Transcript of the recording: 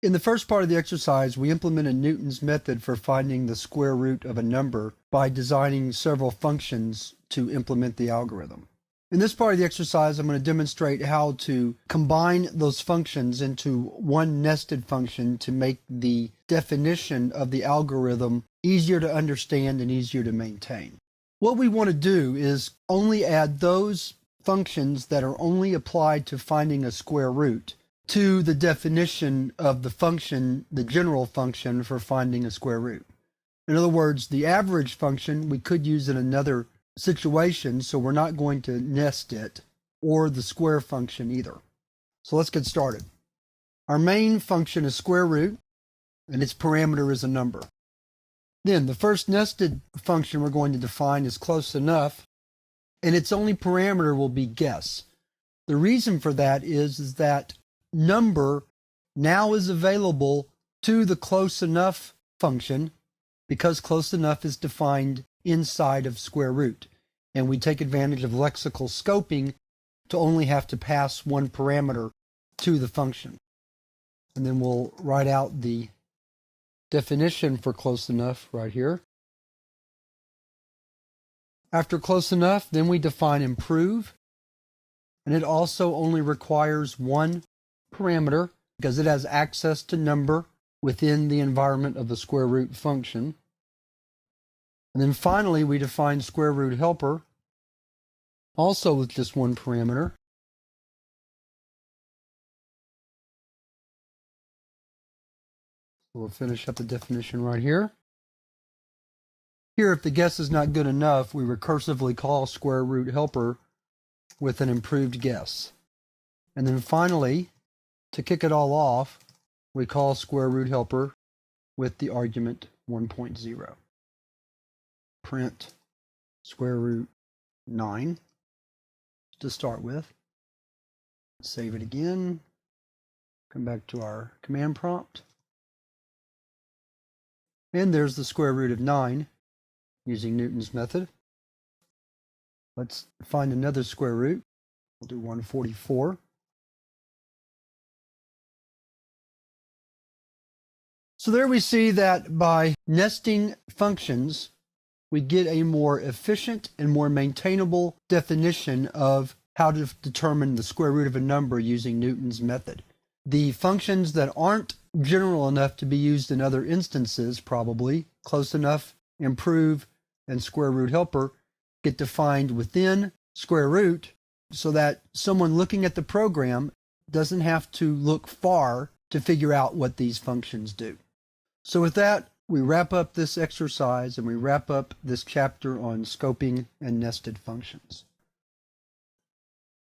In the first part of the exercise, we implemented Newton's method for finding the square root of a number by designing several functions to implement the algorithm. In this part of the exercise, I'm going to demonstrate how to combine those functions into one nested function to make the definition of the algorithm easier to understand and easier to maintain. What we want to do is only add those functions that are only applied to finding a square root to the definition of the function, the general function for finding a square root. In other words, the average function we could use in another situation, so we're not going to nest it, or the square function either. So let's get started. Our main function is square root, and its parameter is a number. Then the first nested function we're going to define is close enough, and its only parameter will be guess. The reason for that is that number now is available to the close enough function because close enough is defined inside of square root. And we take advantage of lexical scoping to only have to pass one parameter to the function. And then we'll write out the definition for close enough right here. After close enough, then we define improve. And it also only requires one parameter because it has access to number within the environment of the square root function. And then finally, we define square root helper, also with just one parameter. We'll finish up the definition right here. Here, if the guess is not good enough, we recursively call square root helper with an improved guess. And then finally, to kick it all off, we call square root helper with the argument 1.0. Print square root 9 to start with. Save it again. Come back to our command prompt. And there's the square root of 9 using Newton's method. Let's find another square root. We'll do 144. So there we see that by nesting functions, we get a more efficient and more maintainable definition of how to determine the square root of a number using Newton's method. The functions that aren't general enough to be used in other instances, probably close enough, improve, and square root helper, get defined within square root so that someone looking at the program doesn't have to look far to figure out what these functions do. So with that, we wrap up this exercise and we wrap up this chapter on scoping and nested functions.